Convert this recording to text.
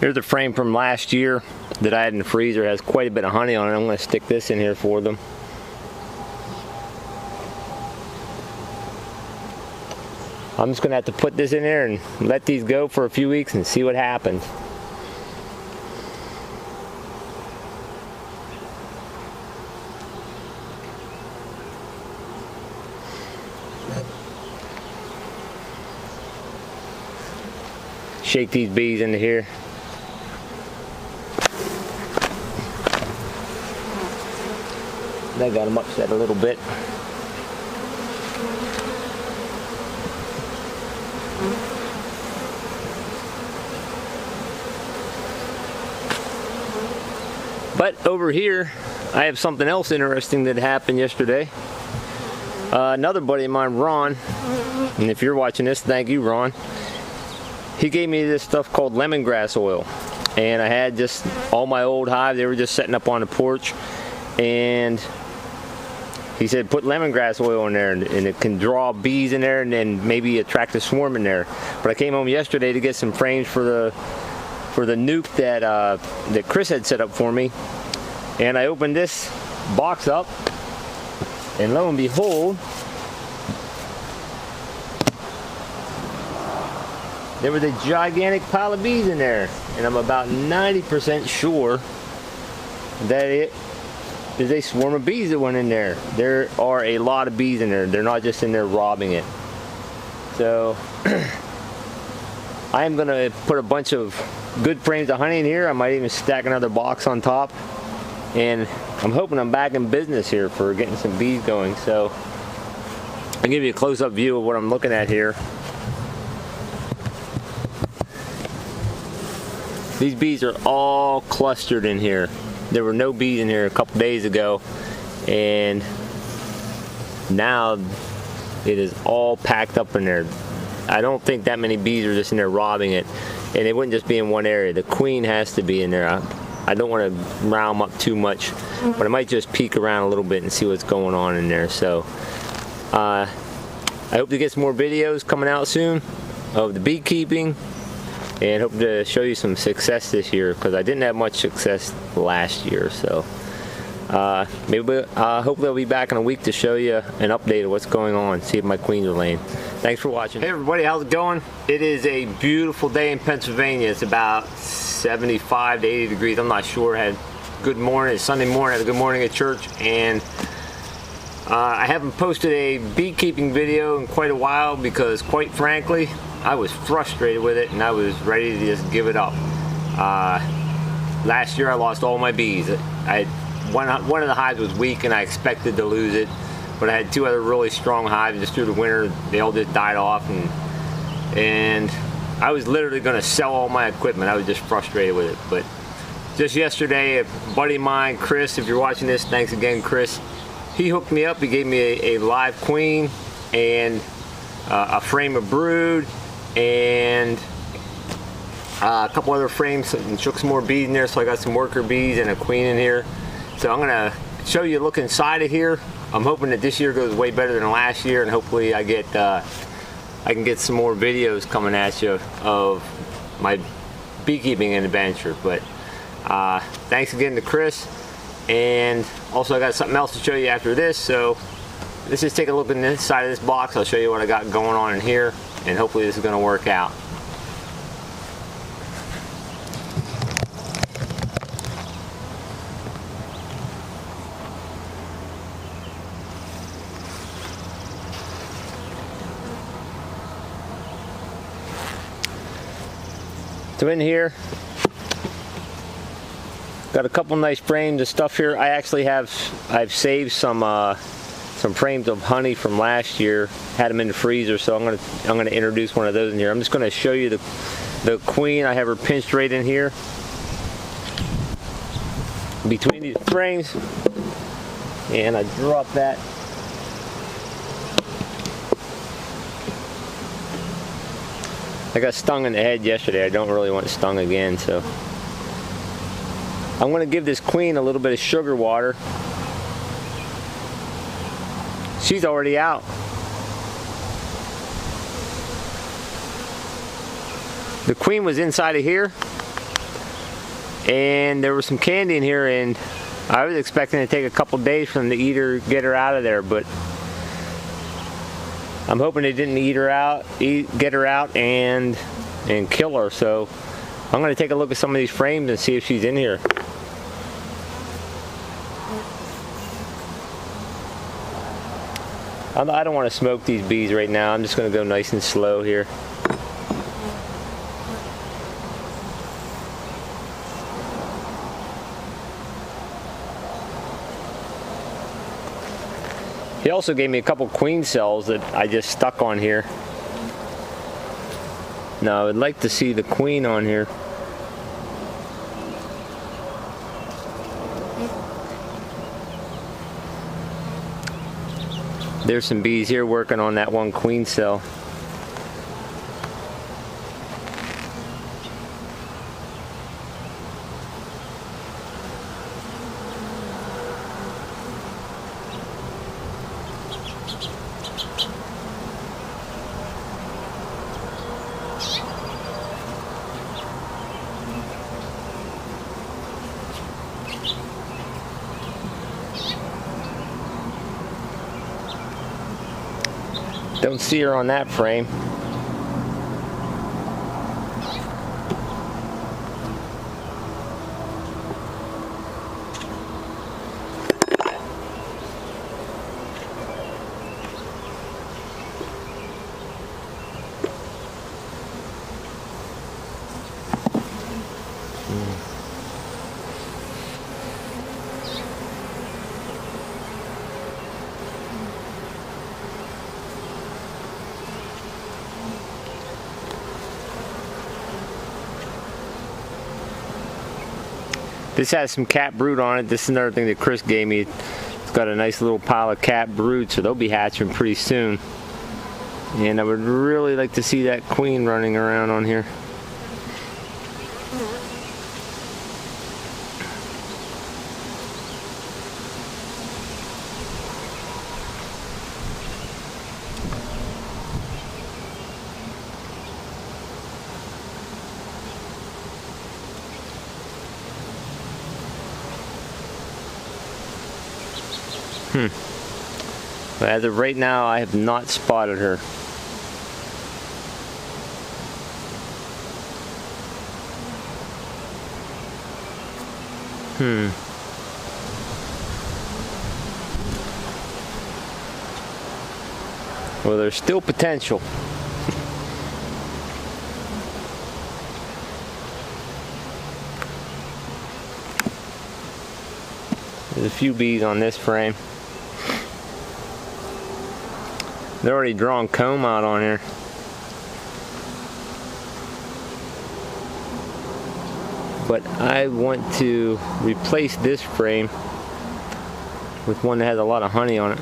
Here's a frame from last year that I had in the freezer. It has quite a bit of honey on it. I'm going to stick this in here for them. I'm just going to have to put this in there and let these go for a few weeks and see what happens. Shake these bees into here. That got them upset a little bit. But over here, I have something else interesting that happened yesterday. Another buddy of mine, Ron, and if you're watching this, thank you, Ron. He gave me this stuff called lemongrass oil, and I had just all my old hives. They were just setting up on the porch, and he said put lemongrass oil in there, and it can draw bees in there, and then maybe attract a swarm in there. But I came home yesterday to get some frames for the nuke that Chris had set up for me, and I opened this box up, and lo and behold, there was a gigantic pile of bees in there, and I'm about 90% sure that it is a swarm of bees that went in there. There are a lot of bees in there. They're not just in there robbing it. So I am going to put a bunch of good frames of honey in here. I might even stack another box on top, and I'm hoping I'm back in business here for getting some bees going. So I'll give you a close-up view of what I'm looking at here. These bees are all clustered in here. There were no bees in here a couple days ago, and now it is all packed up in there. I don't think that many bees are just in there robbing it, and it wouldn't just be in one area. The queen has to be in there. I don't want to round them up too much, but I might just peek around a little bit and see what's going on in there. So I hope to get some more videos coming out soon of the beekeeping, and hope to show you some success this year, because I didn't have much success last year. So hopefully I'll be back in a week to show you an update of what's going on, see if my queens are laying. Thanks for watching. Hey everybody, how's it going? It is a beautiful day in Pennsylvania. It's about 75 to 80 degrees. I'm not sure. I had a good morning. It's Sunday morning. I had a good morning at church, and I haven't posted a beekeeping video in quite a while because, quite frankly, I was frustrated with it and I was ready to just give it up. Last year I lost all my bees. One of the hives was weak and I expected to lose it, but I had two other really strong hives. Just through the winter they all just died off, and I was literally going to sell all my equipment. I was just frustrated with it. But just yesterday, a buddy of mine, Chris, if you're watching this, thanks again, Chris, he hooked me up. He gave me a live queen and a frame of brood and a couple other frames, and shook some more bees in there. So I got some worker bees and a queen in here. So I'm gonna show you a look inside of here. I'm hoping that this year goes way better than last year, and hopefully I can get some more videos coming at you of my beekeeping adventure. But thanks again to Chris, and also I got something else to show you after this. So let's just take a look in the inside of this box. I'll show you what I got going on in here, and hopefully this is going to work out. So in here, got a couple nice frames of stuff here. I've saved some frames of honey from last year, had them in the freezer, so I'm gonna introduce one of those in here. I'm just gonna show you the queen. I have her pinched right in here between these frames, and I drop that. I got stung in the head yesterday. I don't really want stung again, so I'm going to give this queen a little bit of sugar water. She's already out. The queen was inside of here, and there was some candy in here, and I was expecting it to take a couple days for them to eat her, get her out of there, but I'm hoping they didn't get her out and kill her. So I'm going to take a look at some of these frames and see if she's in here. I don't want to smoke these bees right now. I'm just going to go nice and slow here. He also gave me a couple queen cells that I just stuck on here. Now I would like to see the queen on here. There's some bees here working on that one queen cell. Don't see her on that frame. This has some cat brood on it. This is another thing that Chris gave me. It's got a nice little pile of cat brood, so they'll be hatching pretty soon. And I would really like to see that queen running around on here. But as of right now, I have not spotted her. Well, there's still potential. There's a few bees on this frame. They're already drawing comb out on here. But I want to replace this frame with one that has a lot of honey on it.